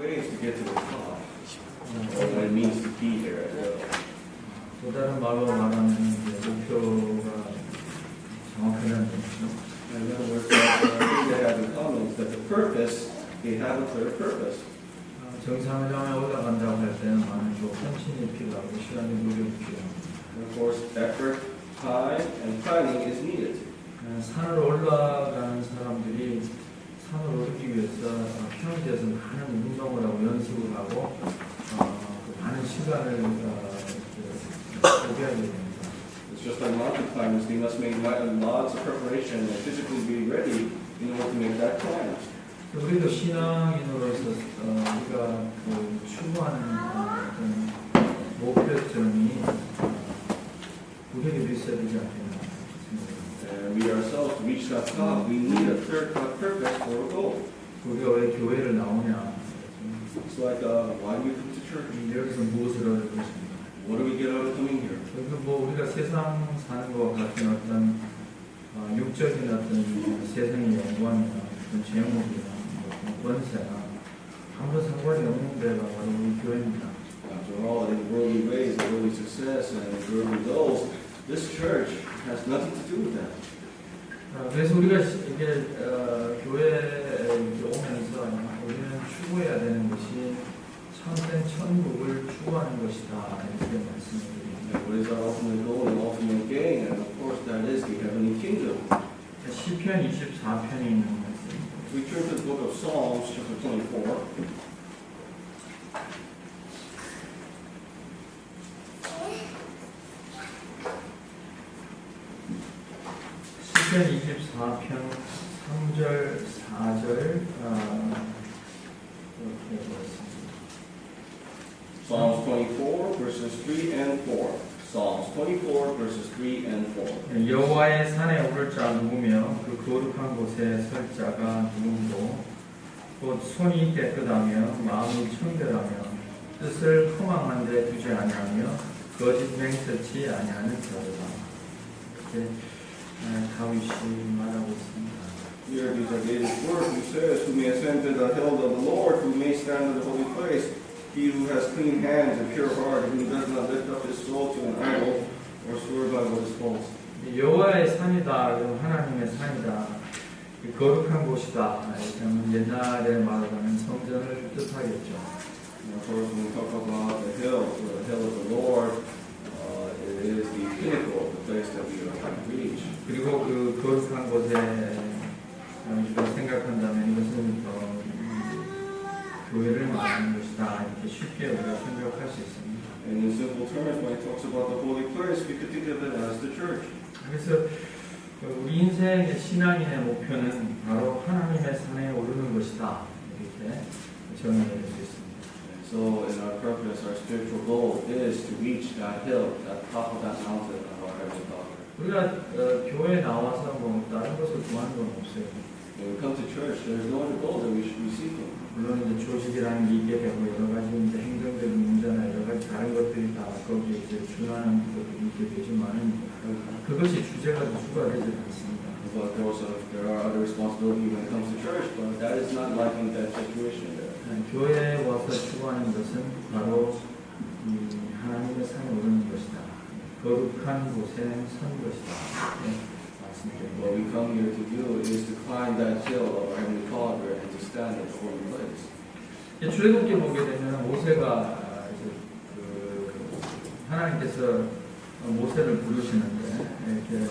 ways to get to the top. What it means to be here at will. 또 다른 말로 말하면 목표가 정확하다는 뜻이죠. In other words, they have in common is that the purpose, they have a clear purpose. 정상을 향해 올라간다고 할 때는 많은 또 헌신이 필요하고 시간이 노력이 필요합니다. And of course, effort, time, and planning is needed. 산을 올라가는 사람들이 산을 오르기 위해서 평지에서 많은 운동을 하고 연습을 하고 많은 시간을 소비하게 됩니다. It's just like mountain climbers, they must make lots of preparation and physically be ready in order to make that climb. 우리도 신앙인으로서 우리가 추구하는 어떤 목표점이 우리에게 있어야 되지 않겠나. And we ourselves, to reach that top, we need a clear purpose for a goal. 우리가 왜 교회를 나오냐? It's like, why do we come to church? 여기서 무엇을 얻을 것인가? What do we get out of coming here? 우리가 세상 사는 것과 같은 어떤 육적인 어떤 세상의 영광이나 어떤 제목이나 어떤 권세나 아무런 상관이 없는 데가 바로 우리 교회입니다. After all, in worldly ways, worldly success, and worldly goals, this church has nothing to do with that. 그래서 우리가 이게 교회에 오면서 우리는 추구해야 되는 것이 참된 천국을 추구하는 것이다 이렇게 말씀드립니다. What is our ultimate goal and ultimate gain? And of course, that is the heavenly kingdom. 시편 24편이 있는 말씀입니다. We turn to the book of Psalms, chapter 24. 시편 24편 3절, 4절 이렇게 되었습니다. Psalms 24, verses 3 and 4. Psalms 24, verses 3 and 4. 여호와의 산에 오를 자 누구며 그 거룩한 곳에 설 자가 누구고 곧 손이 깨끗하며 마음이 청결하며 뜻을 허망한 데 두지 아니하며 거짓 맹세치 아니하는 자로다. 이렇게 다윗이 말하고 있습니다. Here these are David's words. He says, who may ascend to the hill of the Lord, who may stand in the holy place, he who has clean hands and pure heart, who does not lift up his soul to an idol or swear by what is false. 여호와의 산이다, 하나님의 산이다, 거룩한 곳이다. 옛날에 말하자면 성전을 뜻하겠죠. And of course, when we talk about the hill of the Lord, it is the pinnacle of the place that we are trying to reach. 그리고 그 거룩한 곳에 우리가 생각한다면 이것은 교회를 말하는 것이다. 이렇게 쉽게 우리가 생각할 수 있습니다. And in simple terms, when it talks about the holy place, we could think of it as the church. 그래서 우리 인생의 신앙인의 목표는 바로 하나님의 산에 오르는 것이다. 이렇게 정의해 줄 수 있습니다. So, in our purpose, our spiritual goal is to reach that hill, that top of that mountain of our Heavenly Father. 우리가 교회에 나와서 뭐 다른 것을 구하는 건 없어요. When we come to church, there's no other goal that we should be seeking. 물론 이제 조직이라는 게 있게 되고 여러 가지 이제 행정적인 문제나 여러 가지 다른 것들이 다 거기에 이제 준하는 것들이 있게 되지만은 그것이 주제가 주가 되지 않습니다. But of course, there are other responsibilities when it comes to church, but that is not like in that situation there. 교회에 와서 추구하는 것은 바로 하나님의 산에 오르는 것이다. 거룩한 곳에 선 것이다. What we come here to do is to climb that hill of our Heavenly Father and to stand at the holy place. 출애굽기에 보게 되면 모세가 하나님께서 모세를 부르시는데 이렇게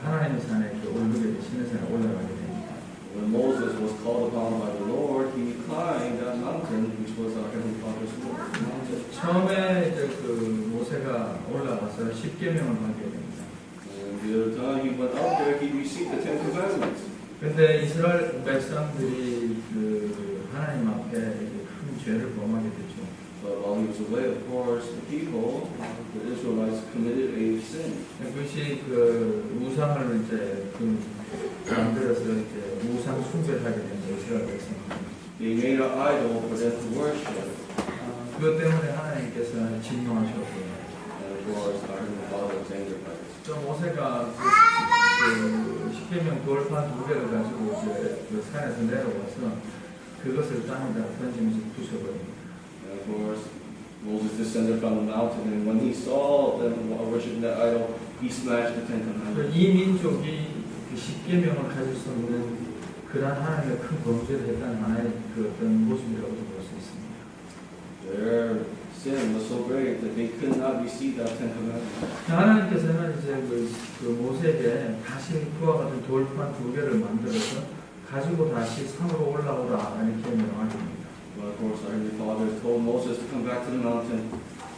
하나님의 산에 이렇게 오르게 되시는 산에 올라가게 됩니다. When Moses was called upon by the Lord, he climbed that mountain, which was our Heavenly Father's mountain. 처음에 이제 모세가 올라가서 십계명을 받게 됩니다. And the other time he went up there, he received the Ten Commandments. 그런데 이스라엘 백성들이 하나님 앞에 큰 죄를 범하게 되죠. But while he was away, of course, the people, the Israelites, committed a sin. 그것이 우상을 이제 만들어서 이제 우상 숭배하게 된 이스라엘 백성들. They made an idol for them to worship. 그것 때문에 하나님께서 진노하셨고요. And of course, our Heavenly Father was angered by this. 또 모세가 십계명 돌판 2개를 가지고 이제 산에서 내려와서 그것을 땅에다 던지면서 부숴버립니다. And of course, Moses descended from the mountain, and when he saw them worshiping that idol, he smashed the Ten Commandments. 이 민족이 그 십계명을 가질 수 없는 그러한 하나님의 큰 범죄를 했다는 하나의 그 어떤 모습이라고도 볼 수 있습니다. Their sin was so great that they could not receive that Ten Commandments. 하나님께서는 이제 그 모세에게 다시 그와 같은 돌판 2개를 만들어서 가지고 다시 산으로 올라오라 이렇게 명하십니다. But of course, our Heavenly Father told Moses to come back to the mountain.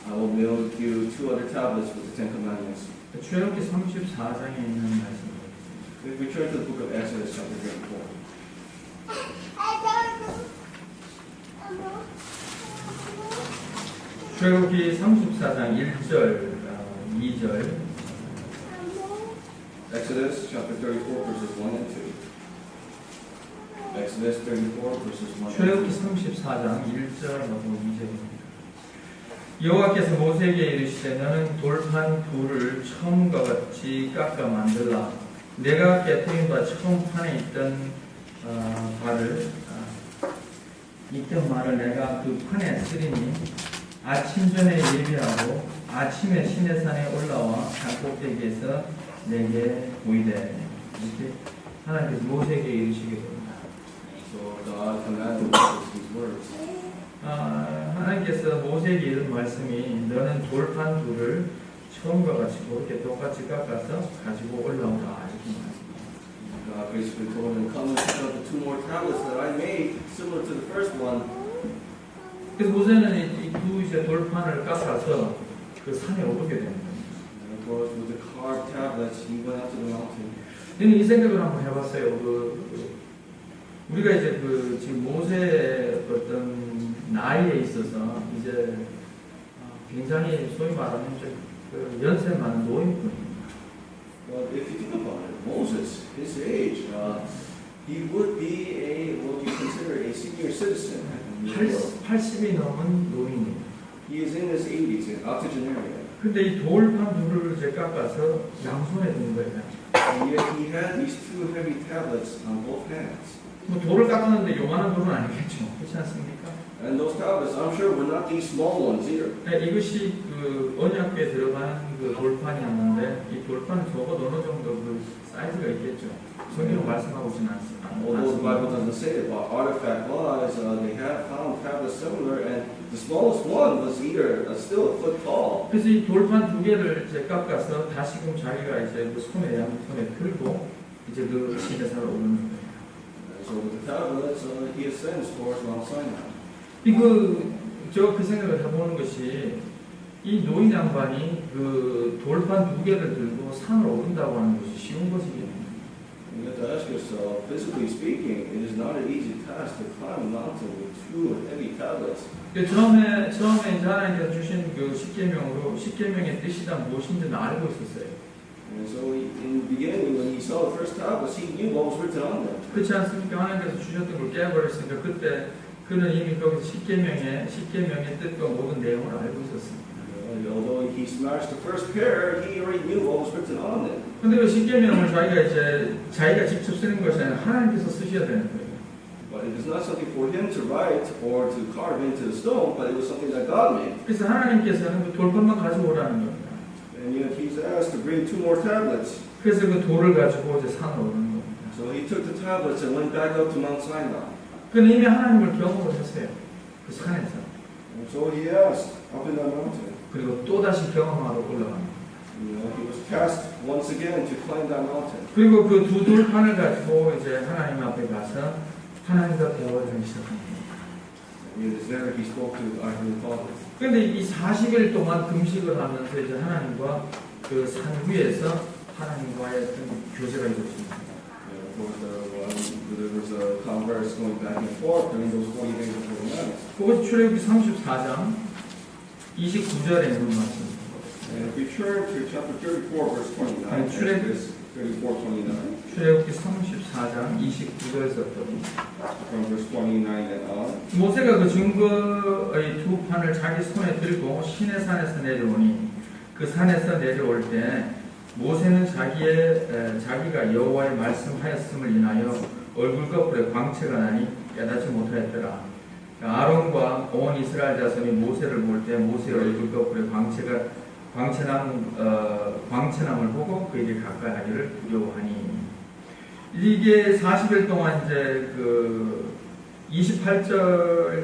I will build you 2 other tablets with the Ten Commandments. 출애굽기 34장에 있는 말씀입니다. If we turn to the book of Exodus, chapter 34. 출애굽기 34장 1절, 2절. Exodus chapter 34, verses 1 and 2. Exodus 34, verses 1 and 2. 출애굽기 34장 1절하고 2절입니다. 여호와께서 모세에게 이르시되 너는 돌판 2를 처음과 같이 깎아 만들라. 내가 깨뜨린 바 처음 판에 있던 말을 내가 그 판에 쓰리니 아침 전에 예비하고 아침에 시내산에 올라와 산 꼭대기에서 내게 보이되 이렇게 하나님께서 모세에게 이르시게 됩니다. So God commanded Moses these words. 하나님께서 모세에게 이런 말씀이 너는 돌판 2를 처음과 같이 그렇게 똑같이 깎아서 가지고 올라오라 이렇게 말씀입니다. God basically told him, come and pick up the 2 more tablets that I made, similar to the first one. 그래서 모세는 이 두 이제 돌판을 깎아서 그 산에 오르게 됩니다. And of course, with the carved tablets, he went out to the mountain. 저는 이 생각을 한번 해봤어요. 우리가 이제 지금 모세의 어떤 나이에 있어서 이제 굉장히 소위 말하면 그 연세 많은 노인분입니다. But if you think about it, Moses, his age, he would be what you consider a senior citizen. 80이 넘은 노인입니다. He is in his 80s, an octogenarian. 근데 이 돌판 2를 이제 깎아서 양손에 든 거예요. And yet he had these 2 heavy tablets on both hands. 뭐 돌을 깎았는데 요만한 돌은 아니겠죠. 그렇지 않습니까? And those tablets, I'm sure, were not these small ones either. 이것이 그 언약궤에 들어간 그 돌판이었는데 이 돌판은 적어도 어느 정도 그 사이즈가 있겠죠. 성경은 말씀하고 있지는 않습니다. Although the Bible doesn't say it, but artifact-wise, they have found tablets similar, and the smallest one was either still a foot tall. 그래서 이 돌판 2개를 이제 깎아서 다시금 자기가 이제 그 손에 양손에 들고 이제 그 시내산을 오르는 거예요. So with the tablets, he ascends towards Mount Sinai. 그 생각을 해보는 것이 이 노인 양반이 그 돌판 2개를 들고 산을 오른다고 하는 것이 쉬운 것이겠네요. You have to ask yourself, physically speaking, it is not an easy task to climb a mountain with 2 heavy tablets. 처음에 이제 하나님께서 주신 그 십계명의 뜻이 다 무엇인지는 알고 있었어요. And so in the beginning, when he saw the first tablets, he knew what was written on them. 그렇지 않습니까? 하나님께서 주셨던 걸 깨버렸으니까 그때 그는 이미 거기서 십계명의 뜻과 모든 내용을 알고 있었습니다. Although he smashed the first pair, he already knew what was written on them. 근데 그 십계명을 자기가 직접 쓰는 것이 아니라 하나님께서 쓰셔야 되는 거예요. But it is not something for him to write or to carve into the stone, but it was something that God made. 그래서 하나님께서는 그 돌판만 가지고 오라는 겁니다. And yet he's asked to bring 2 more tablets. 그래서 그 돌을 가지고 이제 산을 오르는 겁니다. So he took the tablets and went back up to Mount Sinai. 그는 이미 하나님을 경험을 했어요. 그 산에서. And so he asked up in that mountain. 그리고 또다시 경험하러 올라갑니다. He was cast once again to climb that mountain. 그리고 그 2 돌판을 가지고 이제 하나님 앞에 가서 하나님과 대화를 하기 시작합니다. And it is there he spoke to our Heavenly Father. 그런데 이 40일 동안 금식을 하면서 이제 하나님과 그 산 위에서 하나님과의 어떤 교제가 이루어집니다. And of course, there was a converse going back and forth during those 40 days and 40 nights. 그것이 출애굽기 34장 29절에 있는 말씀입니다. And if we turn to chapter 34, verse 29, Exodus 34:29, 출애굽기 34장 29절에서부터 from verse 29 and on. 모세가 그 증거의 2 판을 자기 손에 들고 시내산에서 내려오니 그 산에서 내려올 때 모세는 자기가 여호와의 말씀하였음을 인하여 얼굴 거풀에 광채가 나니 깨닫지 못하였더라. 아론과 온 이스라엘 자손이 모세를 볼 때 모세의 얼굴 거꾸로 광채남을 보고 그에게 가까이 하기를 두려워하니. 이게 40일 동안 이제 그 28절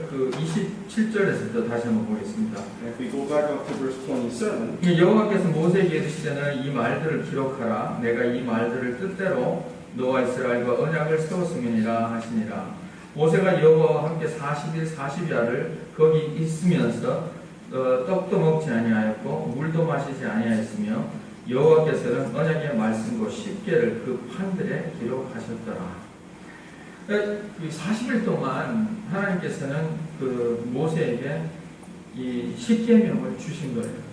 그 27절에서부터 다시 한번 보겠습니다. If we go back up to verse 27, 여호와께서 모세에게 이르시되는 이 말들을 기록하라. 내가 이 말들을 뜻대로 너와 이스라엘과 언약을 세웠음이니라 하시니라. 모세가 여호와와 함께 40일 40야를 거기 있으면서 떡도 먹지 아니하였고 물도 마시지 아니하였으며 여호와께서는 언약의 말씀과 10개를 그 판들에 기록하셨더라. 그 40일 동안 하나님께서는 그 모세에게 이 10계명을 주신 거예요.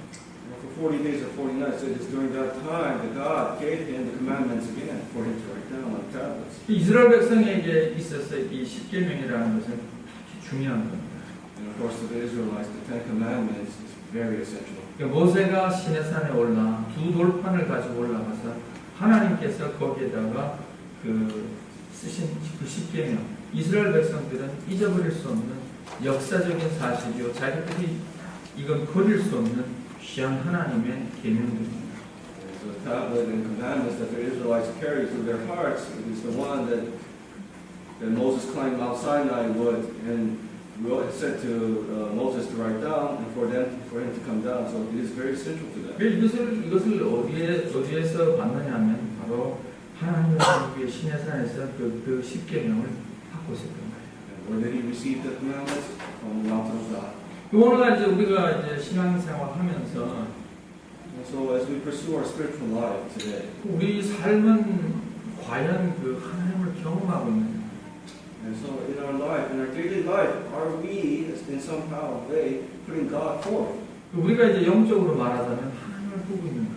for 40 days or 40 nights, it is during that time that God gave him the commandments again for him to write down on tablets. 이스라엘 백성에게 있어서 이 10계명이라는 것은 중요한 겁니다. And of course, to the Israelites, the Ten Commandments is very essential. 모세가 시내산에 올라 두 돌판을 가지고 올라가서 하나님께서 거기에다가 그 쓰신 그 10계명, 이스라엘 백성들은 잊어버릴 수 없는 역사적인 사실이요, 자기들이 이건 버릴 수 없는 귀한 하나님의 계명들입니다. So the tablet and commandments that the Israelites carry through their hearts is the one that Moses climbed Mount Sinai would and said to Moses to write down and for him to come down. So it is very essential to them. 이것을 어디에서 받느냐면 바로 하나님의 위에 시내산에서 그 10계명을 받고 있었던 거예요. And where did he receive the commandments? From the mountain of God. 오늘날 이제 우리가 이제 신앙생활 하면서 And so as we pursue our spiritual life today, 우리 삶은 과연 그 하나님을 경험하고 있는가? and so in our life, in our daily life, are we in somehow way putting God forward? 우리가 이제 영적으로 말하자면 하나님을 보고 있는가?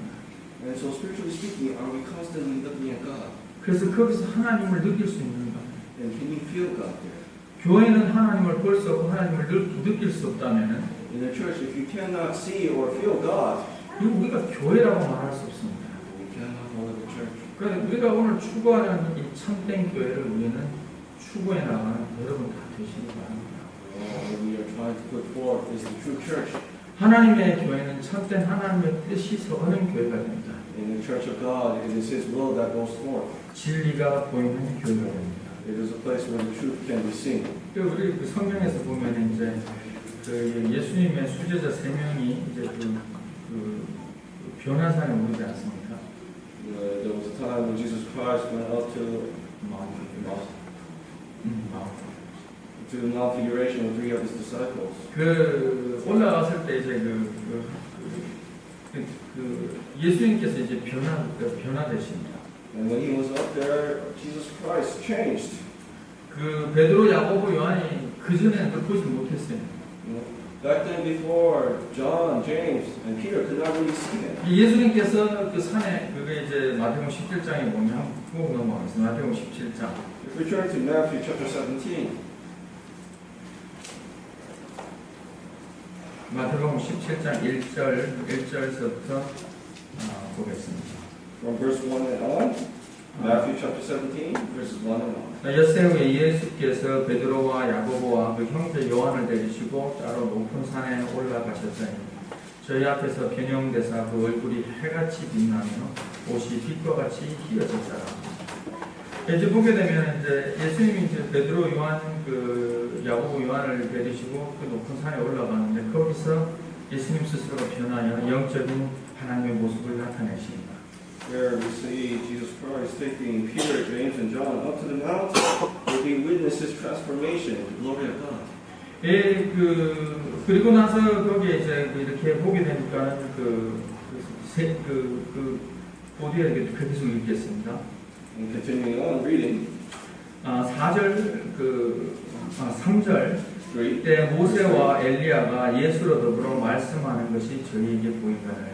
And so spiritually speaking, are we constantly looking at God? 그래서 거기서 하나님을 느낄 수 있는가? And can we feel God there? 교회는 하나님을 볼 수 없고 하나님을 느낄 수 없다면은 In the church, if you cannot see or feel God, 우리가 교회라고 말할 수 없습니다. we cannot call it a church. 그러니까 우리가 오늘 추구하는 이 참된 교회를 우리는 추구해 나가는 여러분 다 되시기 바랍니다. What we are trying to put forth is the true church. 하나님의 교회는 참된 하나님의 뜻이 서는 교회가 됩니다. In the church of God, it is His will that goes forth. 진리가 보이는 교회가 됩니다. It is a place where the truth can be seen. 우리 그 성경에서 보면 이제 그 예수님의 수제자 3명이 이제 그 변화산에 오르지 않습니까? There was a time when Jesus Christ went up to the Mount Figuration with 3 of His disciples. 그 올라갔을 때 이제 예수님께서 이제 변화되십니다. And when He was up there, Jesus Christ changed. 그 베드로, 야고보, 요한이 그 전에 그걸 보지 못했어요. Back then, before John, James, and Peter could not really see Him. 예수님께서 그 산에 그게 이제 마태복음 17장에 보면 꼭 넘어가겠습니다. 마태복음 17장. If we turn to Matthew chapter 17, 마태복음 17장 1절서부터 보겠습니다. from verse 1 and on, Matthew chapter 17, verses 1 and on. 엿새 후에 예수께서 베드로와 야고보와 그 형제 요한을 데리시고 따로 높은 산에 올라가셨더니 저희 앞에서 변형되사 그 얼굴이 해같이 빛나며 옷이 빛과 같이 희어졌더라. 이제 보게 되면 이제 예수님이 이제 베드로, 요한, 그 야고보, 요한을 데리시고 그 높은 산에 올라가는데 거기서 예수님 스스로가 변하여 영적인 하나님의 모습을 나타내십니다. There we see Jesus Christ taking Peter, James, and John up to the mountain where He witnessed His transformation in the glory of God. 그리고 나서 거기에 이제 이렇게 보게 되니까 어디에 계속 읽겠습니다. And continuing on reading, 3절 3. 이때 모세와 엘리야가 예수로 더불어 말씀하는 것이 저희에게 보이거늘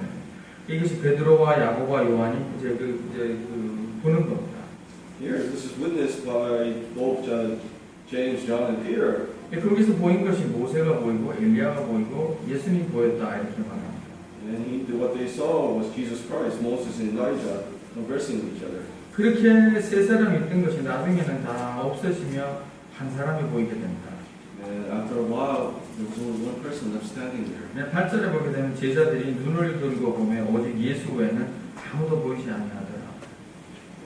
이것이 베드로와 야고보와 요한이 이제 보는 겁니다. Here, this is witnessed by both James, John, and Peter. 거기서 보인 것이 모세가 보이고 엘리야가 보이고 예수님이 보였다 이렇게 말합니다. And what they saw was Jesus Christ, Moses, and Elijah conversing with each other. 그렇게 세 사람이 있던 것이 나중에는 다 없어지며 한 사람이 보이게 됩니다. And after a while, there was only one person left standing there. 8절에 보게 되면 제자들이 눈을 들고 보면 오직 예수 외에는 아무도 보이지 아니하더라.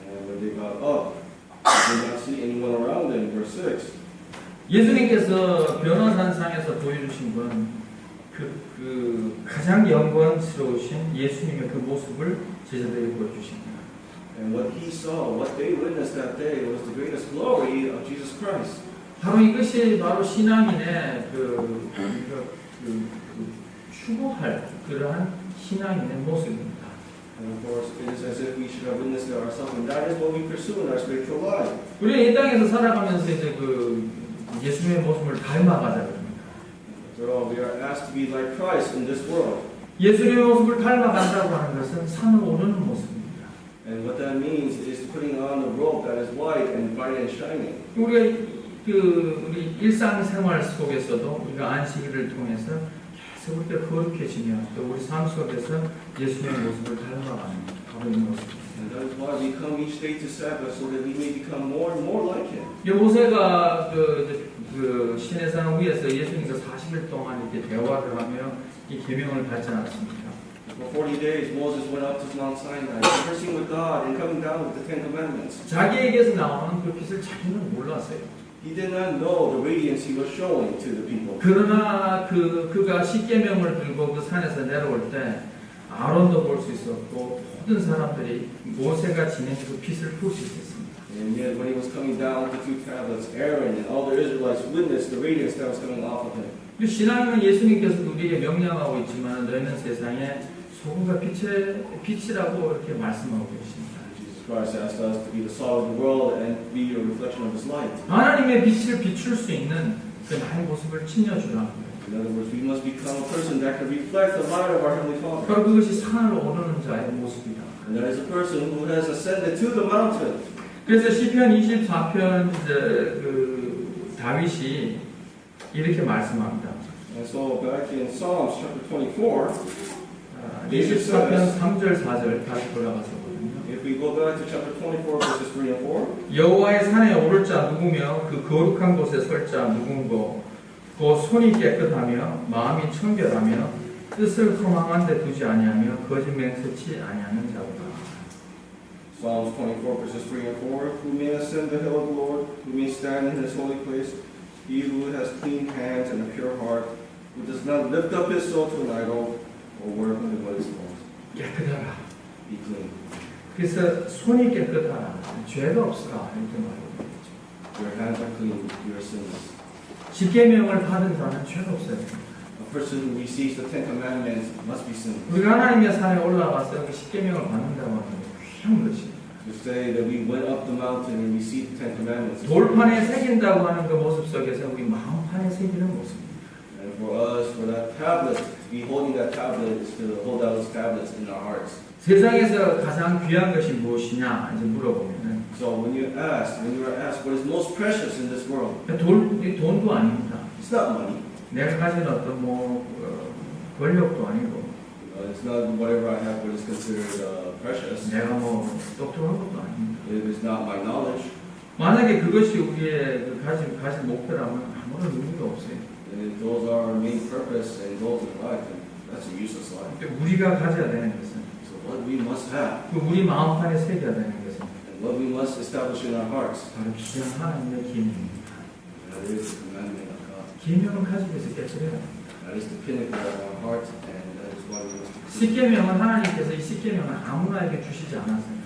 And when they got up, they did not see anyone around them. Verse 6. 예수님께서 변화산상에서 보여주신 건 그 가장 영광스러우신 예수님의 그 모습을 제자들에게 보여주십니다. And what he saw, what they witnessed that day, was the greatest glory of Jesus Christ. 바로 이것이 바로 신앙인의 추구할 그러한 신앙인의 모습입니다. And of course, it is as if we should have witnessed it ourselves, and that is what we pursue in our spiritual life. 우리 이 땅에서 살아가면서 이제 그 예수님의 모습을 닮아가자 그럽니다. So we are asked to be like Christ in this world. 예수님의 모습을 닮아간다고 하는 것은 산을 오르는 모습입니다. And what that means is putting on the robe that is white and bright and shining. 우리가 우리 일상생활 속에서도 우리가 안식일을 통해서 계속 우리가 거룩해지며 또 우리 삶 속에서 예수님의 모습을 닮아가는 바로 이 모습입니다. And that is why we come each day to Sabbath so that we may become more and more like Him. 모세가 그 시내산 위에서 예수님과 40일 동안 이렇게 대화를 하며 이 계명을 받지 않았습니까? For 40 days, Moses went up to Mount Sinai, conversing with God and coming down with the Ten Commandments. 자기에게서 나오는 그 빛을 자기는 몰랐어요. He did not know the radiance he was showing to the people. 그러나 그가 십계명을 들고 그 산에서 내려올 때 아론도 볼 수 있었고 모든 사람들이 모세가 지닌 그 빛을 볼 수 있었습니다. And yet, when he was coming down with the two tablets, Aaron and all the Israelites witnessed the radiance that was coming off of him. 신앙은 예수님께서 우리에게 명령하고 있지만 너희는 세상에 소금과 빛이라고 이렇게 말씀하고 계십니다. Jesus Christ asked us to be the salt of the world and be a reflection of His light. 하나님의 빛을 비출 수 있는 그 나의 모습을 지녀주라. In other words, we must become a person that can reflect the light of our Heavenly Father. 바로 그것이 산을 오르는 자의 모습이다. And that is a person who has ascended to the mountain. 그래서 시편 24편 그 다윗이 이렇게 말씀합니다. And so back in Psalms chapter 24, 24편 3절 4절 다시 돌아가서 보면요. if we go back to chapter 24 verses 3 and 4, 여호와의 산에 오를 자 누구며 그 거룩한 곳에 설 자 누군고 그 손이 깨끗하며 마음이 청결하며 뜻을 소망한 데 두지 아니하며 거짓 맹세치 아니하는 자보다. Psalms 24 verses 3 and 4, who may ascend the hill of the Lord, who may stand in His holy place, he who has clean hands and a pure heart, who does not lift up his soul to an idol or work in what is false. 깨끗하라. Be clean. 그래서 손이 깨끗하라. 죄가 없으라. 이렇게 말합니다. Your hands are clean, you are sinless. 십계명을 받은 자는 죄가 없어요. A person who receives the Ten Commandments must be sinless. 우리가 하나님의 산에 올라가서 그 십계명을 받는다고 하는 게 귀한 것입니다. To say that we went up the mountain and received the Ten Commandments. 돌판에 새긴다고 하는 그 모습 속에서 우리 마음판에 새기는 모습입니다. And for us, for that tablet, to be holding that tablet is to hold out those tablets in our hearts. 세상에서 가장 귀한 것이 무엇이냐 이제 물어보면은 So when you are asked what is most precious in this world, 돈도 아닙니다. it's not money. 내가 가진 어떤 권력도 아니고 It's not whatever I have what is considered precious. 내가 똑똑한 것도 아닙니다. It is not my knowledge. 만약에 그것이 우리의 그 가진 목표라면 아무런 의미가 없어요. And if those are our main purpose and goals in life, then that's a useless life. 근데 우리가 가져야 되는 것은 So what we must have 그 우리 마음판에 새겨야 되는 것은 and what we must establish in our hearts, 바로 귀한 하나님의 계명입니다. that is the commandment of God. 계명을 가지고 있어 깨뜨려야 합니다. That is the pinnacle of our heart, and that is why we must. 십계명은 하나님께서 이 십계명을 아무나에게 주시지 않았어요.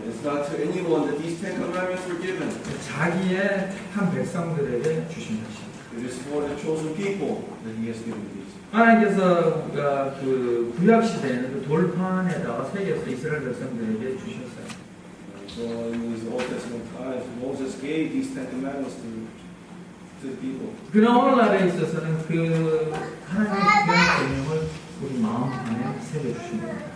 It's not to anyone that these Ten Commandments were given. 자기의 택한 백성들에게 주신 것입니다. It is for the chosen people that He has given these. 하나님께서 그 구약 시대에는 그 돌판에다가 새겨서 이스라엘 백성들에게 주셨어요. So in these Old Testament times, Moses gave these Ten Commandments to the people. 그러나 오늘날에 있어서는 그 하나님의 귀한 계명을 우리 마음판에 새겨 주신 겁니다.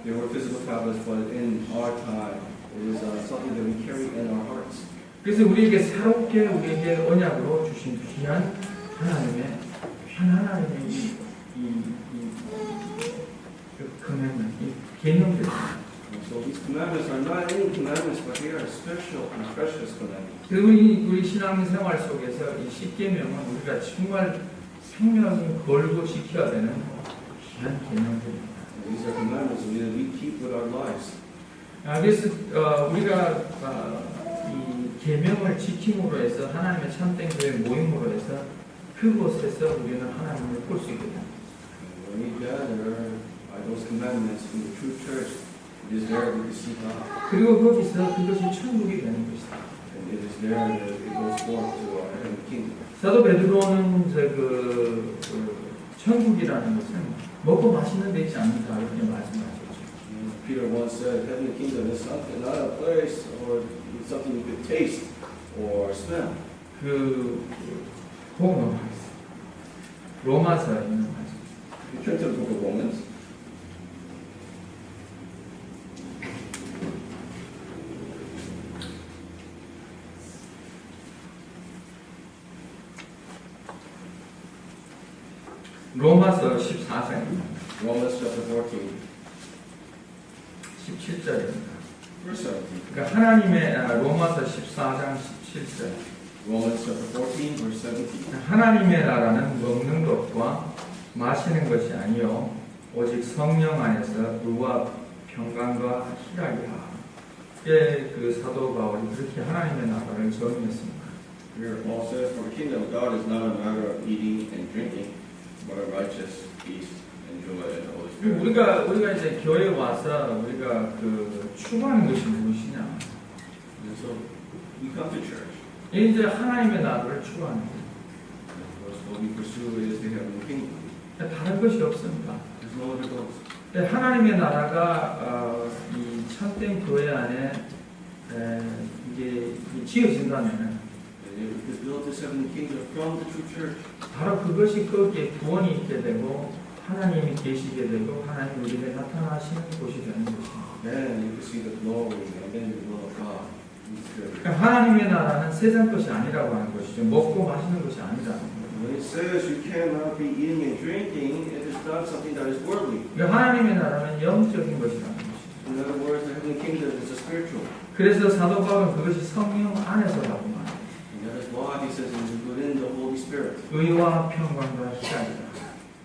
They were physical tablets, but in our time, it is something that we carry in our hearts. 그래서 우리에게 새롭게 우리에게 언약으로 주신 귀한 하나님의 이 계명들. And so we These commandments are not any commandments, but they are special and precious commandments. 그리고 우리 신앙생활 속에서 이 10계명은 우리가 정말 생명을 걸고 지켜야 되는 귀한 계명들입니다. These are commandments that we keep with our lives. 그래서 우리가 이 계명을 지킴으로 해서 하나님의 참된 교회 모임으로 해서 그곳에서 우리는 하나님을 볼 수 있게 됩니다. When we gather by those commandments in the true church, it is there we can see God. 그리고 거기서 그것이 천국이 되는 것이다. And it is there that it goes forth to our heavenly kingdom. 사도 베드로는 천국이라는 것은 먹고 마시는 데 있지 않는다 이렇게 말씀하셨죠. Peter once said, heavenly kingdom is something, not a place or something you could taste or smell. 로마서에 있는 말씀. You turn to the book of Romans. 로마서 14장입니다. Romans chapter 14, 17절입니다. verse 17. 그러니까 하나님의 로마서 14장 17절. Romans chapter 14, verse 17. 하나님의 나라는 먹는 것과 마시는 것이 아니요 오직 성령 안에서 의와 평강과 희락이라. 그 사도 바울이 그렇게 하나님의 나라를 정의했습니다. Here Paul says, for the kingdom of God is not a matter of eating and drinking, but a righteous peace and joy in the Holy Spirit. 우리가 이제 교회에 와서 우리가 추구하는 것이 무엇이냐? And so we come to church. 이제 하나님의 나라를 추구하는 거예요. And of course, what we pursue is the heavenly kingdom. 다른 것이 없습니다. There's no other goals. 하나님의 나라가 이 참된 교회 안에 이게 지어진다면은 And if we could build this heavenly kingdom from the true church, 바로 그것이 거기에 구원이 있게 되고 하나님이 계시게 되고 하나님 우리에게 나타나시는 곳이 되는 것입니다. then you can see the glory and then the will of God in the Spirit. 그러니까 하나님의 나라는 세상 것이 아니라고 하는 것이죠. 먹고 마시는 것이 아니라는 거예요. When it says you cannot be eating and drinking, it is not something that is worldly. 그러니까 하나님의 나라는 영적인 것이라는 것이죠. In other words, the heavenly kingdom is a spiritual. 그래서 사도 바울은 그것이 성령 안에서라고 말합니다. And that is why he says it is within the Holy Spirit. 의와 평강과 희락이다.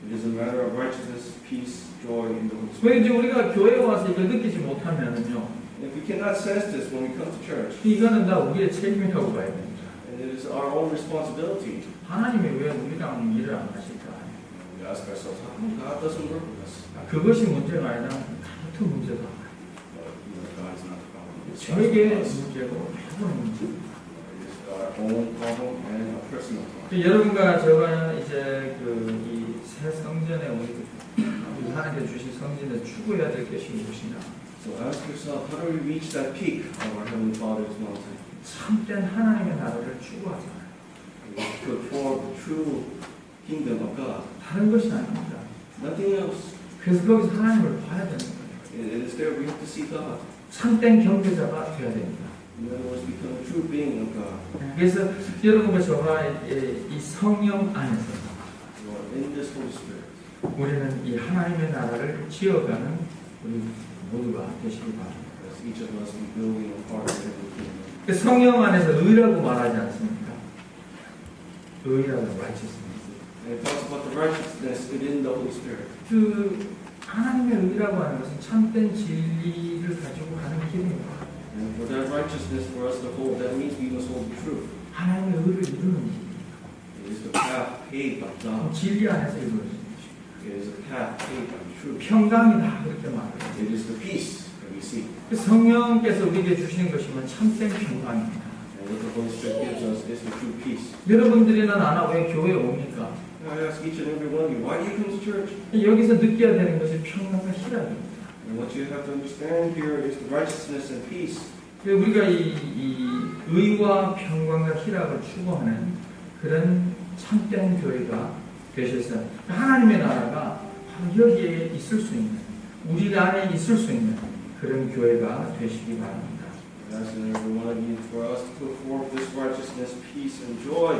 It is a matter of righteousness, peace, joy in the Holy 왜 Spirit. 이제 우리가 교회에 와서 이걸 느끼지 못하면은요, And if we cannot sense this when we come to church, 이거는 다 우리의 책임이라고 봐야 됩니다. and it is our own responsibility, 하나님이 왜 우리랑 일을 안 하실까? we ask ourselves, how come God doesn't work with us? 그것이 문제가 아니라 같은 문제다. But God is not the problem. It's 저에게 us. 문제고 여러분 문제. It is our own problem and a personal problem. 여러분과 저가 이제 이 새 성전에 우리 하나님께 주신 성전에 추구해야 될 것이 무엇이냐? So ask yourself, how do we reach that peak of our Heavenly Father's mountain? 참된 하나님의 나라를 추구하자. We put forward the true kingdom of God. 다른 것이 아닙니다. Nothing else. 그래서 거기서 하나님을 봐야 되는 거예요. It is there we have to see God. 참된 경배자가 되어야 됩니다. In other words, become a true being of God. 그래서 여러분과 저가 이 성령 안에서 Lord, in this Holy Spirit, 우리는 이 하나님의 나라를 지어가는 우리 모두가 되시기 바랍니다. as each of us be building a part of the Heavenly kingdom. 그 성령 안에서 의라고 말하지 않습니까? 의라고 righteousness. And it talks about the righteousness within the Holy Spirit. 하나님의 의라고 하는 것은 참된 진리를 가지고 가는 길입니다. And for that righteousness for us to hold, that means we must hold the truth. 하나님의 의를 이루는 길. It is the path paved by God. 진리 안에서 이루어지는 것입니다. It is the path paved by truth. 평강이다 그렇게 말해요. It is the peace that we seek. 성령께서 우리에게 주시는 것이면 참된 평강입니다. And what the Holy Spirit gives us is the true peace. 여러분들이나 나나 왜 교회에 옵니까? I ask each and every one of you, why do you come to church? 여기서 느껴야 되는 것이 평강과 희락입니다. And what you have to understand here is the righteousness and peace. 우리가 이 의와 평강과 희락을 추구하는 그런 참된 교회가 되셔서 하나님의 나라가 바로 여기에 있을 수 있는 우리 안에 있을 수 있는 그런 교회가 되시기 바랍니다. I'm asking every one of you for us to put forth this righteousness, peace, and joy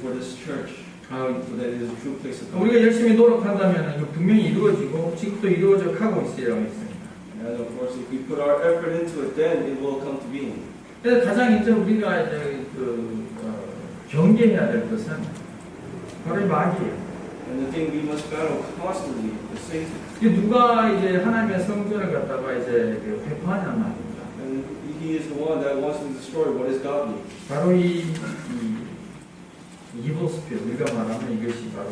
for this church, so that it is a true place of God. 우리가 열심히 노력한다면 이거 분명히 이루어지고 지금도 이루어져 가고 있어야 있습니다. And And of course, if we put our effort into it, then it will come to being. 그래서 가장 이제 우리가 이제 경계해야 될 것은 바로 이 마귀예요. And the thing we must battle constantly is Satan. 이게 누가 이제 하나님의 성전을 갖다가 이제 회파하냐 말입니다. And he is the one that wants to destroy what is godly. 바로 이 evil spirit, 우리가 말하는 이것이 바로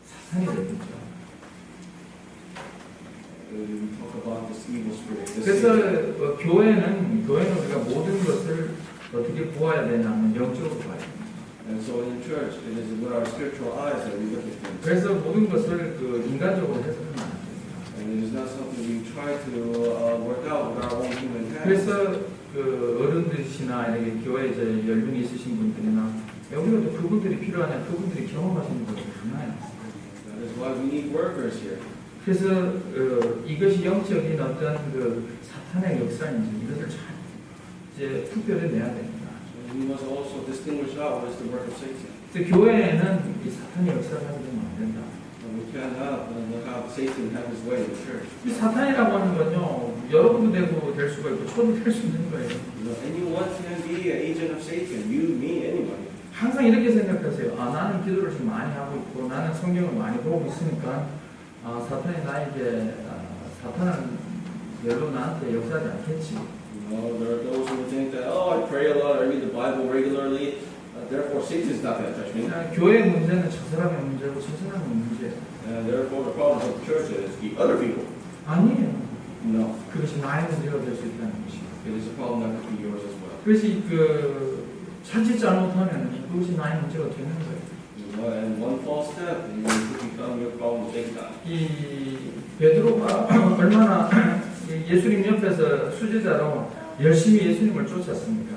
사탄이 되겠죠. We talk about this evil spirit. This 그래서 Satan. 교회는 우리가 모든 것을 어떻게 보아야 되냐면 영적으로 봐야 됩니다. And so in the church, it is with our spiritual eyes that we look at things. 그래서 모든 것을 인간적으로 해석하면 안 됩니다. And it is not something we try to work out with our own human hands. 그래서 어른들이시나 이렇게 교회에 이제 연륜이 있으신 분들이나 우리가 또 그분들이 필요하냐 그분들이 경험하시는 분들이 많아요. That is why we need workers here. 그래서 이것이 영적인 어떤 사탄의 역사인지 이것을 잘 이제 구별해내야 됩니다. And we must also distinguish out what is the work of Satan. 그래서 교회에는 이 사탄의 역사를 하게 되면 안 된다. And we cannot have Satan have his way in the church. 이 사탄이라고 하는 건요 여러분도 되고 될 수가 있고 저도 될 수 있는 거예요. Anyone can be an agent of Satan. You, me, anybody. 항상 이렇게 생각하세요. 나는 기도를 좀 많이 하고 있고 나는 성경을 많이 보고 있으니까 사탄이 나에게 사탄은 별로 나한테 역사하지 않겠지. There are those who think that, I pray a lot, I read the Bible regularly, therefore Satan is not going to touch me. 교회의 문제는 저 사람의 문제고 저 사람의 문제예요. And therefore the problem of the church is the other people. 아니에요. No, 그것이 나의 문제가 될 수 있다는 것이에요. it is a problem that could be yours as well. 그것이 찾지 잘못하면 그것이 나의 문제가 되는 거예요. And one false step, and it could become your problem big time. 이 베드로가 얼마나 예수님 옆에서 수제자로 열심히 예수님을 쫓았습니까?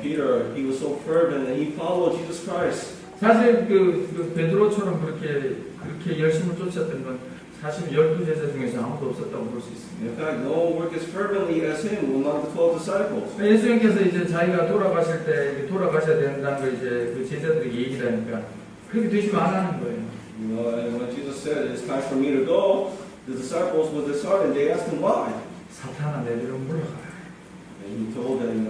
Peter, he was so fervent and he followed Jesus Christ. 사실 베드로처럼 그렇게 열심히 쫓았던 건 사실 12제자 중에서 아무도 없었다고 볼 수 있습니다. In fact, no one worked as fervently as him among the 12 disciples. 예수님께서 이제 자기가 돌아가실 때 돌아가셔야 된다는 걸 이제 그 제자들에게 얘기를 하니까 그렇게 되지 말라는 거예요. And when Jesus said, it's time for me to go, the disciples were disheartened. They asked him why. 사탄아 내게로 물러가라. And he told them,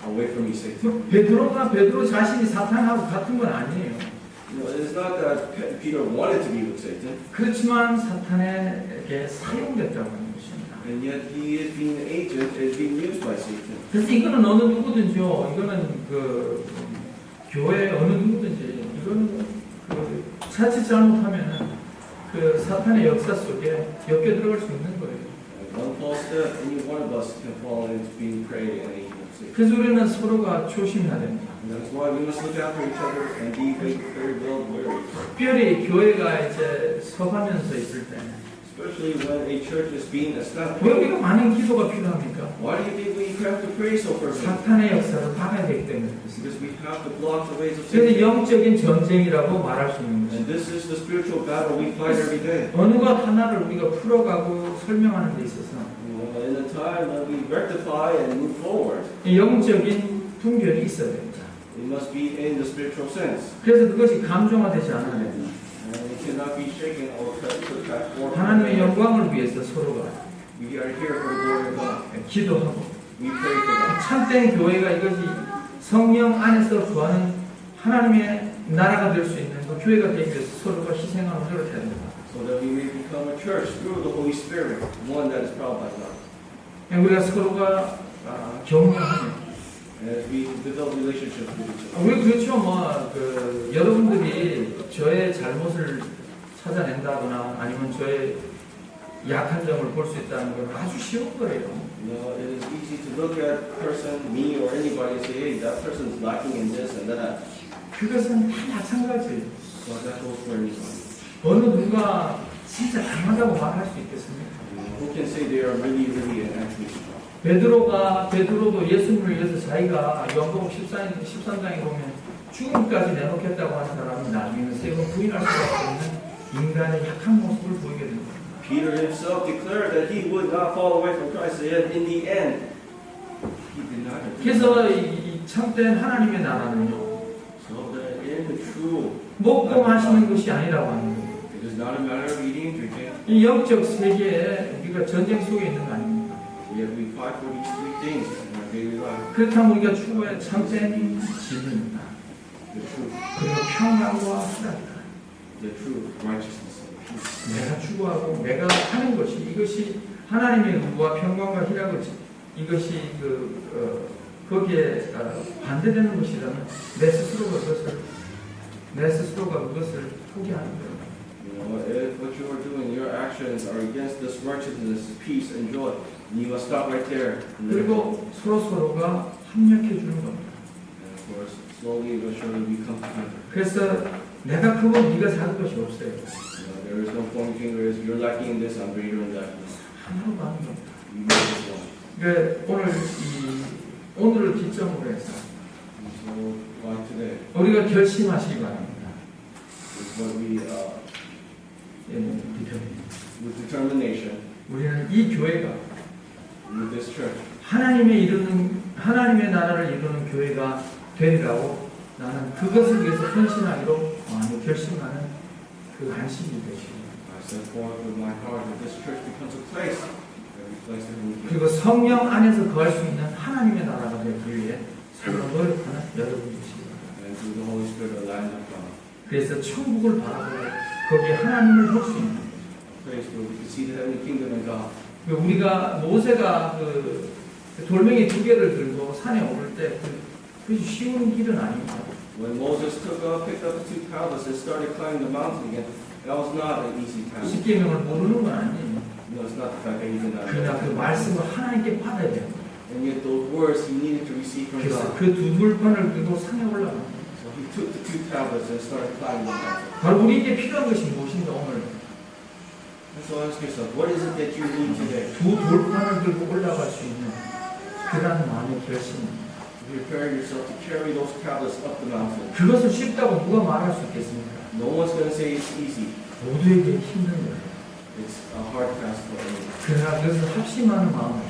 away from me, Satan. 베드로 자신이 사탄하고 같은 건 아니에요. It is not that Peter wanted to be with Satan, 그렇지만 사탄에게 사용됐다고 하는 것입니다. and yet he is being an agent, is being used by Satan. 그래서 이거는 어느 누구든지요. 이거는 교회 어느 누구든지 이거는 자칫 잘못하면은 사탄의 역사 속에 엮여 들어갈 수 있는 거예요. One false step, any one of us can fall into being prey and agent of Satan. 그래서 우리는 서로가 조심해야 됩니다. And that's why we must look after each other and be very well wary. 특별히 교회가 이제 서가면서 있을 때 Especially when a church is being established. 왜 우리가 많은 기도가 필요합니까? Why do you think we have to pray so fervently? 사탄의 역사를 막아야 되기 때문에 그렇습니다. Because we have to block the ways of 그래서 Satan. 영적인 전쟁이라고 말할 수 있는 And 것입니다. this is the spiritual battle we fight every day. 어느 것 하나를 우리가 풀어가고 설명하는 데 있어서 In the time when we rectify and move forward, 영적인 분별이 있어야 됩니다. it must be in the spiritual sense. 그래서 그것이 감정화되지 않아야 됩니다. And it cannot be shaken or put back forward. 하나님의 영광을 위해서 서로가 We are here for the glory of God. 기도하고 We pray for God. 참된 교회가 이것이 성령 안에서 구하는 하나님의 나라가 될 수 있는 그 교회가 되기 위해서 서로가 희생하고 노력해야 됩니다. So that we may become a church through the Holy Spirit, one that is proud by God. 우리가 서로가 격려하며 And as we develop relationships with each other. 우리 그렇죠. 여러분들이 저의 잘못을 찾아낸다거나 아니면 저의 약한 점을 볼 수 있다는 건 아주 쉬운 거예요. It is easy to look at a person, me or anybody, and say, hey, that person is lacking in this and that. 그것은 다 마찬가지예요. But that goes for anybody. 어느 누가 진짜 강하다고 말할 수 있겠습니까? Who can say they are really and actually strong? 베드로도 예수님을 위해서 자기가 요한복음 13장에 보면 죽음까지 내놓겠다고 하는 사람이 나중에는 세 번 부인할 수밖에 없는 인간의 약한 모습을 보이게 됩니다. Peter himself declared that he would not fall away from Christ, and in the end, he denied it. 그래서 이 참된 하나님의 나라는요, So that in the true, 먹고 마시는 것이 아니라고 하는 거예요. it is not a matter of eating and drinking. 이 영적 세계에 우리가 전쟁 속에 있는 거 아닙니까? Yet we fight for these three things in our daily life. 그렇다면 우리가 추구해야 참된 진리입니다. The truth, 그리고 평강과 희락이다. the truth, righteousness, and peace. 내가 추구하고 내가 하는 것이 이것이 하나님의 의와 평강과 희락을 이것이 거기에 반대되는 것이라면 내 스스로가 그것을 포기하는 거예요. You know, if what you are doing, your actions are against this righteousness, peace, and joy, then you must stop right there. And 그리고 서로가 합력해 주는 겁니다. of course, slowly but surely we come together. 그래서 내가 크고 네가 작은 것이 없어요. You know, there is no pointing fingers. You're lacking in this. I'm greater in that. 하나로 가는 겁니다. You make this one. 그러니까 오늘을 기점으로 해서 And so, like today, 우리가 결심하시기 바랍니다. is what we, 디터민. with determination, 우리는 이 교회가 with this church, 하나님의 나라를 이루는 교회가 되리라고 나는 그것을 위해서 헌신하기로 결심하는 그 안식이 되시고 I set forth with my heart that this church becomes a place that reflects the Holy King. 그리고 성령 안에서 거할 수 있는 하나님의 나라가 되기 위해 서로 노력하는 여러분이십니다. And through the Holy Spirit, a land of God. 그래서 천국을 바라보고 거기에 하나님을 볼 수 있는 A place where we can see the heavenly kingdom and God. 우리가 모세가 돌멩이 2개를 들고 산에 오를 때 그것이 쉬운 길은 아닙니다. When Moses picked up the 2 tablets and started climbing the mountain again, that was not an easy task. 십계명을 모르는 건 아니에요. No, it's not the fact that he did not know. 그러나 그 말씀을 하나님께 받아야 돼요. And yet those words he needed to receive from 그래서 God. 그 2돌판을 들고 산에 올라갑니다. So he took the 2 tablets and started climbing the mountain. 바로 우리에게 필요한 것이 무엇인가 오늘 And so ask yourself, what is it that you need today? 2돌판을 들고 올라갈 수 있는 그런 마음의 결심. Prepare yourself to carry those tablets up the mountain. 그것을 쉽다고 누가 말할 수 있겠습니까? No one's going to say it's easy. 모두에게 힘든 거예요. It's a hard task for anyone. 그러나 그것을 합심하는 마음으로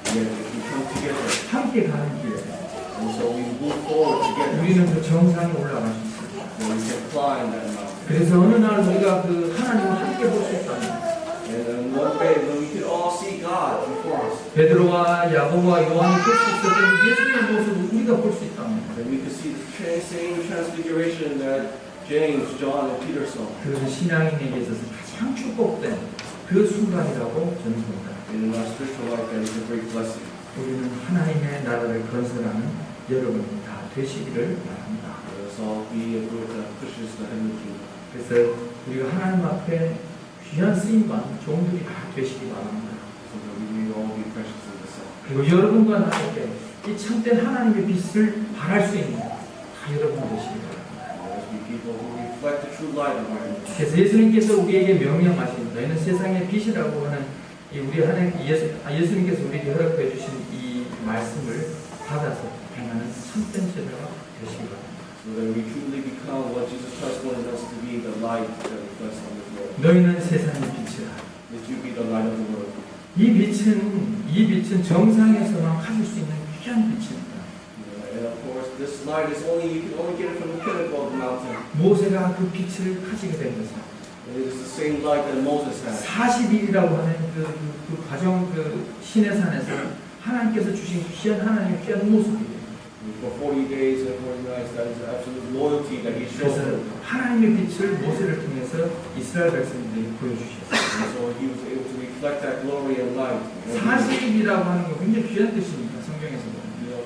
Yet if we come together, 함께 가는 길에 and so we move forward together, 우리는 그 정상에 올라갈 수 있어요. then we can climb that mountain. 그래서 어느 날 우리가 그 하나님을 함께 볼 수 있다면 And then one day when we can all see God before us, 베드로와 야고보와 요한이 볼 수 있었던 예수의 모습을 우리가 볼 수 있다면 then we can see the same transfiguration that James, John, and Peter saw. 그 신앙인에게 있어서 가장 축복된 그 순간이라고 저는 봅니다. And in our spiritual life, that is a great blessing. 우리는 하나님의 나라를 건설하는 여러분이 다 되시기를 바랍니다. Let us all be a group that pushes the heavenly kingdom. 그래서 우리가 하나님 앞에 귀한 쓰임받는 종들이 다 되시기 바랍니다. So that we may all be precious in the sight. 그리고 여러분과 나에게 이 참된 하나님의 빛을 발할 수 있는 다 여러분 되시기 바랍니다. Let us be people who reflect the true light of our image. 그래서 예수님께서 우리에게 명령하신 너희는 세상의 빛이라고 하는 이 우리 하나님 예수님께서 우리에게 허락해 주신 이 말씀을 받아서 행하는 참된 제자가 되시기 바랍니다. So that we truly become what Jesus Christ wanted us to be, the light that reflects on this world. 너희는 세상의 빛이라. That you be the light of the world. 이 빛은 정상에서만 가질 수 있는 귀한 빛입니다. And of course, this light is you can only get it from the pinnacle of the mountain. 모세가 그 빛을 가지게 된 것은 And it is the same light that Moses had. 40일이라고 하는 그 과정 시내산에서 하나님께서 주신 귀한 하나님의 귀한 모습이에요. For 40 days and 40 nights, that is absolute loyalty that he showed. 그래서 하나님의 빛을 모세를 통해서 이스라엘 백성들에게 보여주셨어요. And so he was able to reflect that glory and light. 40일이라고 하는 거 굉장히 귀한 뜻입니다. 성경에서 보면.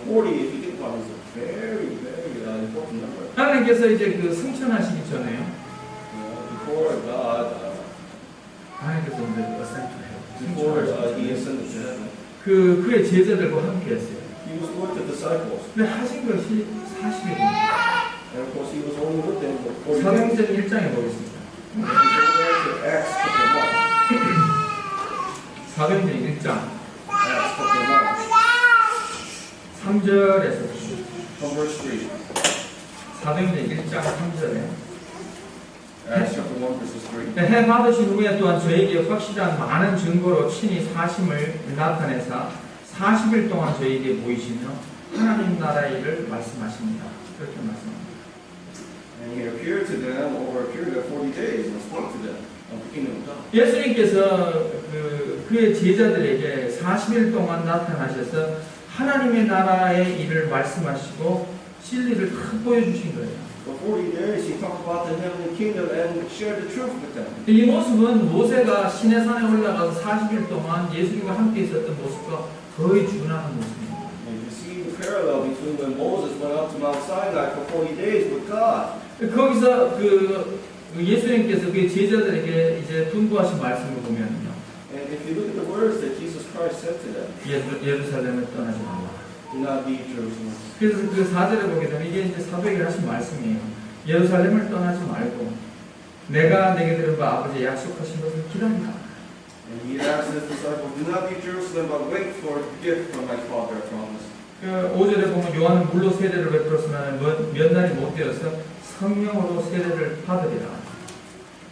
40, if you think about it, is a very, very important number. 하나님께서 이제 그 승천하시기 전에요. Before God, 하나님께서 이제 ascend to heaven. before 승천하시기 he 전에 ascended to heaven, 그의 제자들과 함께했어요. he was with the disciples. 근데 하신 것이 40일입니다. And of course, he was only with them for 40 days. 사도행전 1장에 보겠습니다. And if you go there to Acts chapter 1, 사도행전 1장 Acts chapter 3절에서 1, from verse 3. 사도행전 1장 3절에 Acts chapter 1, verses 3. 해 받으신 후에 또한 저에게 확실한 많은 증거로 친히 사심을 나타내사 40일 동안 저에게 보이시며 하나님 나라의 일을 말씀하십니다. 그렇게 말씀합니다. And he appeared to them over a period of 40 days and spoke to them. of the kingdom of God. 예수님께서 그의 제자들에게 40일 동안 나타나셔서 하나님의 나라의 일을 말씀하시고 진리를 다 보여주신 거예요. For 40 days, he talked about the heavenly kingdom and shared the truth with them. 이 모습은 모세가 시내산에 올라가서 40일 동안 예수님과 함께 있었던 모습과 거의 준하는 모습입니다. And you see the parallel between when Moses went up to Mount Sinai for 40 days with God. 거기서 예수님께서 그 제자들에게 이제 분부하신 말씀을 보면요. And if you look at the words that Jesus Christ said to them, 예루살렘을 떠나지 말라. do not leave Jerusalem. 그래서 그 4절에 보게 되면 이게 이제 사도에게 하신 말씀이에요. 예루살렘을 떠나지 말고 내가 내게 들은 바 아버지의 약속하신 것을 기다리라. And he asked his disciples, do not leave Jerusalem, but wait for the gift from my Father promised. 5절에 보면 요한은 물로 세례를 베풀었으나 몇 날이 못 되어서 성령으로 세례를 받으리라.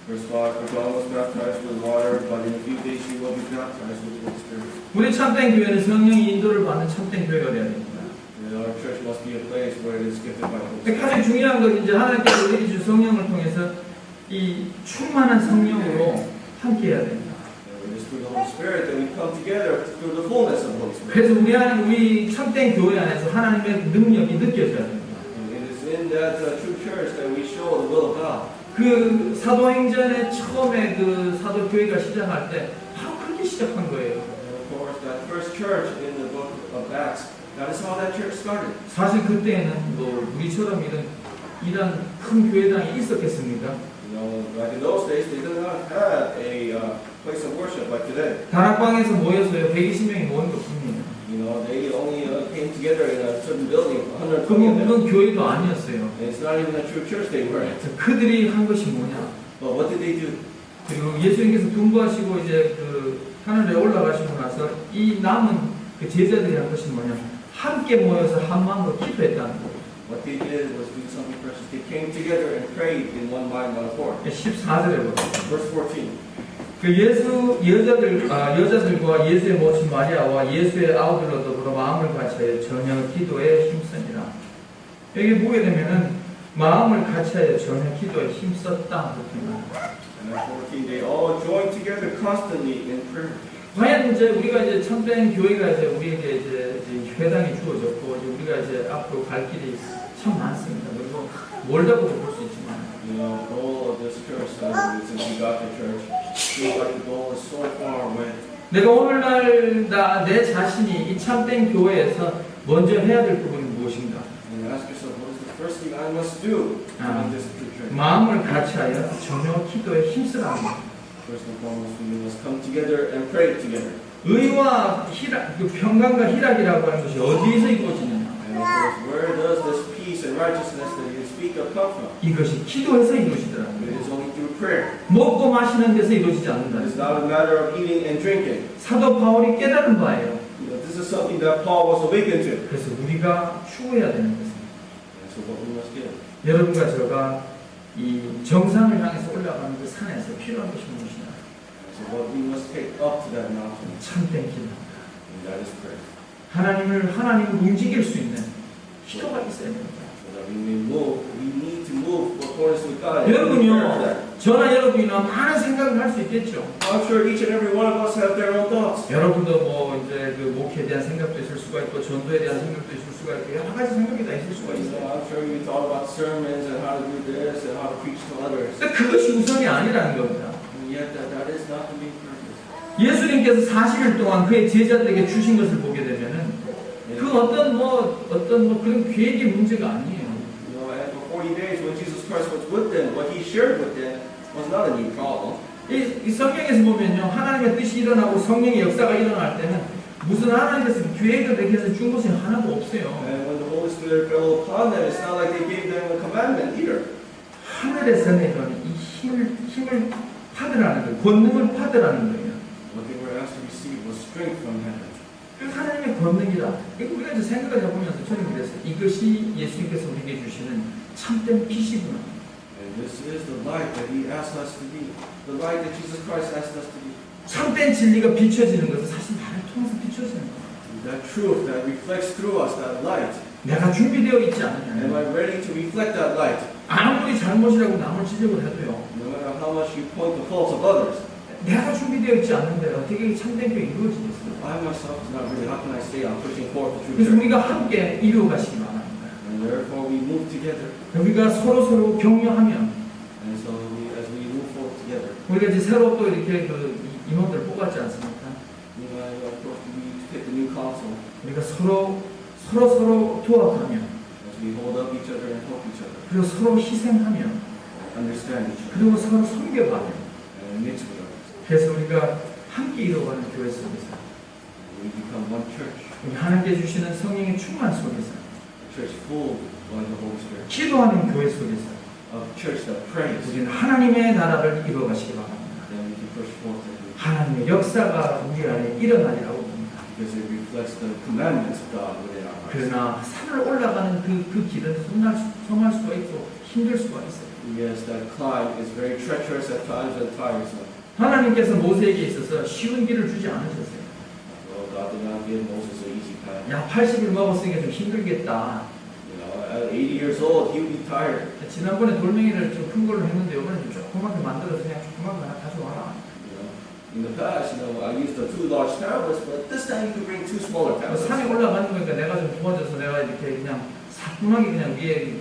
Verse 5, for John was baptized with water, but in a few days he will be baptized with the Holy Spirit. 우리 참된 교회는 성령의 인도를 받는 참된 교회가 되어야 됩니다. And our church must be a place where it is gifted by the Holy Spirit. 가장 중요한 것은 이제 하나님께서 우리에게 주신 성령을 통해서 이 충만한 성령으로 함께해야 됩니다. And it is through the Holy Spirit that we come together through the fullness of the Holy Spirit. 그래서 우리 참된 교회 안에서 하나님의 능력이 느껴져야 됩니다. And it is in that true church that we show the will of God. 그 사도행전의 처음에 그 사도교회가 시작할 때 바로 그렇게 시작한 거예요. And of course, that first church in the book of Acts, that is how that church started. 사실 그때에는 뭐 우리처럼 이런 큰 교회당이 있었겠습니까? You know, like in those days, they did not have a place of worship like today. 다락방에서 모여서요 120명이 모인 것 뿐이에요. You know, they only came together in a certain building, 120 of them. 그건 교회도 아니었어요. And it's not even a true church they were at. 그들이 한 것이 뭐냐? But what did they do? 그리고 예수님께서 분부하시고 이제 그 하늘에 올라가시고 나서 이 남은 그 제자들이 한 것이 뭐냐? 함께 모여서 한 마음으로 기도했다는 거예요. What they did was do something precious. They came together and prayed in one mind, one accord. 14절에 보세요. Verse 14. 그 여자들과 예수의 모친 마리아와 예수의 아우들로 더불어 마음을 같이하여 전혀 기도에 힘쓰니라. 여기 보게 되면은 마음을 같이하여 전혀 기도에 힘썼다 그렇게 말합니다. And verse 14, they all joined together constantly in prayer. 과연 이제 우리가 이제 참된 교회가 이제 우리에게 이제 회당이 주어졌고 이제 우리가 이제 앞으로 갈 길이 참 많습니다. 그리고 멀다고 볼 수 있지만. You know, the goal of this church, since we got the church, feels like the goal is so far away. 내가 오늘날 내 자신이 이 참된 교회에서 먼저 해야 될 부분이 무엇인가? And ask yourself, what is the first thing I must do in this true church? 마음을 같이하여 전혀 기도에 힘쓰라. First and foremost, we must come together and pray together. 의와 희락, 그 평강과 희락이라고 하는 것이 어디에서 이루어지느냐? And of course, where does this peace and righteousness that you speak of come from? 이것이 기도에서 이루어지더라고요. It is only through prayer. 먹고 마시는 데서 이루어지지 않는다. It is not a matter of eating and drinking. 사도 바울이 깨달은 바예요. This is something that Paul was awakened to. 그래서 우리가 추구해야 되는 것입니다. And so what we must do. 여러분과 제가 이 정상을 향해서 올라가는 그 산에서 필요한 것이 무엇이냐? So what we must take up to that mountain, 참된 기도. and that is prayer. 하나님을 움직일 수 있는 기도가 있어야 됩니다. So that we may move, we need to move for accordance with God. And we 여러분요, prepare for that. 저나 여러분이나 많은 생각을 할 수 있겠죠. I'm sure each and every one of us have their own thoughts. 여러분도 뭐 이제 그 목회에 대한 생각도 있을 수가 있고 전도에 대한 생각도 있을 수가 있고 여러 가지 생각이 다 있을 수가 있어요. I'm sure you thought about sermons and how to do this and how to preach to others. 근데 그것이 우선이 아니라는 겁니다. And yet that is not the main purpose. 예수님께서 40일 동안 그의 제자들에게 주신 것을 보게 되면은 그 어떤 그런 계획의 문제가 아니에요. You know, and for 40 days when Jesus Christ was with them, what he shared with them was not a new problem. 이 성경에서 보면요, 하나님의 뜻이 일어나고 성령의 역사가 일어날 때는 무슨 하나님께서 계획을 이렇게 해서 준 것이 하나도 없어요. And when the Holy Spirit fell upon them, it's not like they gave them a commandment either. 하늘에서 내려오는 이 힘을 받으라는 거예요. 권능을 받으라는 거예요. What they were asked to receive was strength from heaven. 그 하나님의 권능이다. 우리가 이제 생각을 해보면서 저는 그랬어요. 이것이 예수님께서 우리에게 주시는 참된 빛이구나. And this is the light that he asked us to be. The light that Jesus Christ asked us to be. 참된 진리가 비춰지는 것은 사실 나를 통해서 비춰지는 거예요. That truth that reflects through us, that light. 내가 준비되어 있지 Am 않느냐. I ready to reflect that light? 아무리 잘못이라고 남을 지적을 해도요. No matter how much you point the faults of others. 내가 준비되어 있지 않는데 어떻게 참된 교회 이루어지겠어요? I myself is not really, how can I say I'm pushing forth the true 그래서 church? 우리가 함께 이루어가시기 바랍니다. And therefore we move together. 우리가 서로 격려하면 And so as we move forward together, 우리가 이제 새로 또 이렇게 그 임원들을 뽑았지 않습니까? of course we take the new counsel 우리가 서로 도와가며 as we hold up each other and help each other, 그리고 서로 희생하며 understand each other, 그리고 서로 섬겨가며 and mix with others. 그래서 우리가 함께 이루어가는 교회 속에서 We become one church, 우리 하나님께 주시는 성령의 충만 속에서 a church full by the Holy Spirit, 기도하는 교회 속에서 a church that prays. 우리는 하나님의 나라를 이루어가시기 바랍니다. Then we can push forth and do, 하나님의 역사가 우리 안에 일어나리라고 봅니다. because it reflects the commandments of God within our hearts. 그러나 산을 올라가는 그 길은 성할 수가 있고 힘들 수가 있어요. Yes, that climb is very treacherous at times and tiresome. 하나님께서 모세에게 있어서 쉬운 길을 주지 않으셨어요. Well, God did not give Moses an easy path. 야, 80을 먹었으니까 좀 힘들겠다. At 80 years old, he would be tired. 지난번에 돌멩이를 좀 큰 걸로 했는데 이번에 좀 조그맣게 만들어서 그냥 조그맣게 하나 가져와라. In the past, I used the 2 large tablets, but this time you could bring 2 smaller tablets. 산에 올라가는 거니까 내가 좀 도와줘서 내가 이렇게 그냥 사뿐하게 그냥 위에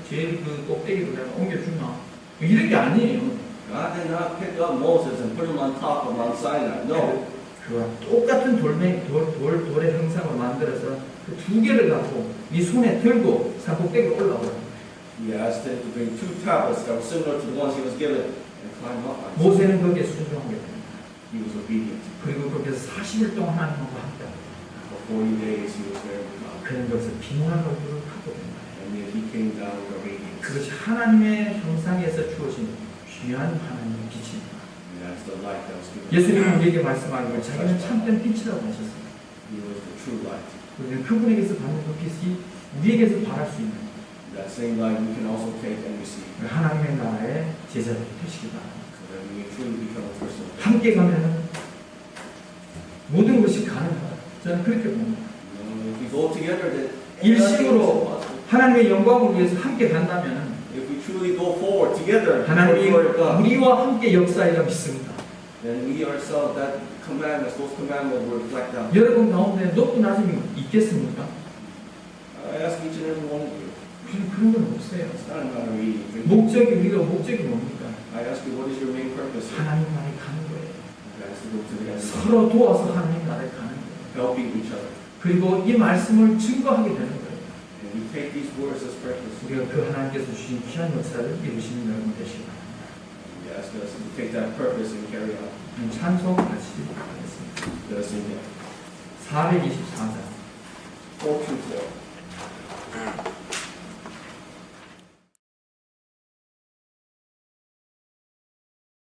제일 그 꼭대기로 내가 옮겨주나. 이런 게 아니에요. God did not pick up Moses and put him on top of Mount Sinai. No. 그와 똑같은 돌의 형상을 만들어서 그 2개를 갖고 네 손에 들고 산 꼭대기로 올라오라. He asked him to bring 2 tablets that were similar to the ones he was given and climb up on. 모세는 거기에 순종하게 됩니다. He was obedient. 그리고 그렇게 해서 40일 동안 하나님과 함께 For 40 days, he was there with God. 그런 것을 비문한 얼굴을 갖고 됩니다. And yet he came down with a radiance. 그것이 하나님의 형상에서 주어진 귀한 하나님의 빛입니다. And that's the light that was given. 예수님은 우리에게 말씀하고 자기는 참된 빛이라고 하셨어요. He was the true light. 우리는 그분에게서 받는 그 빛이 우리에게서 바랄 수 있는 That same light we can also take and receive. 하나님의 나라의 제자들이 되시기 바랍니다. So that we may truly become a person of God. 함께 가면 모든 것이 가능하다. 저는 그렇게 봅니다. If we go together, then 일심으로 하나님의 영광을 위해서 함께 간다면 if we truly go forward together, for the 하나님이 glory of God, 우리와 함께 역사하리라 믿습니다. then we ourselves, that commandments, those commandments will reflect out. 여러분 가운데 높은 낮음이 있겠습니까? I ask each and every one of you. 그런 건 없어요. It's not a matter of eating, drinking. 우리가 목적이 뭡니까? I ask you, what is your main purpose? I 하나님 나라에 가는 거예요. ask you to go to the end. 서로 도와서 하나님 나라에 가는 거예요. Helping each other. 그리고 이 말씀을 증거하게 되는 거예요. And we take these words as precious. 우리가 그 하나님께서 주신 귀한 역사를 이루시는 여러분 되시기 바랍니다. We ask us to take that purpose and carry out. 찬송 같이 하겠습니다. Let us sing it. 424장. 424.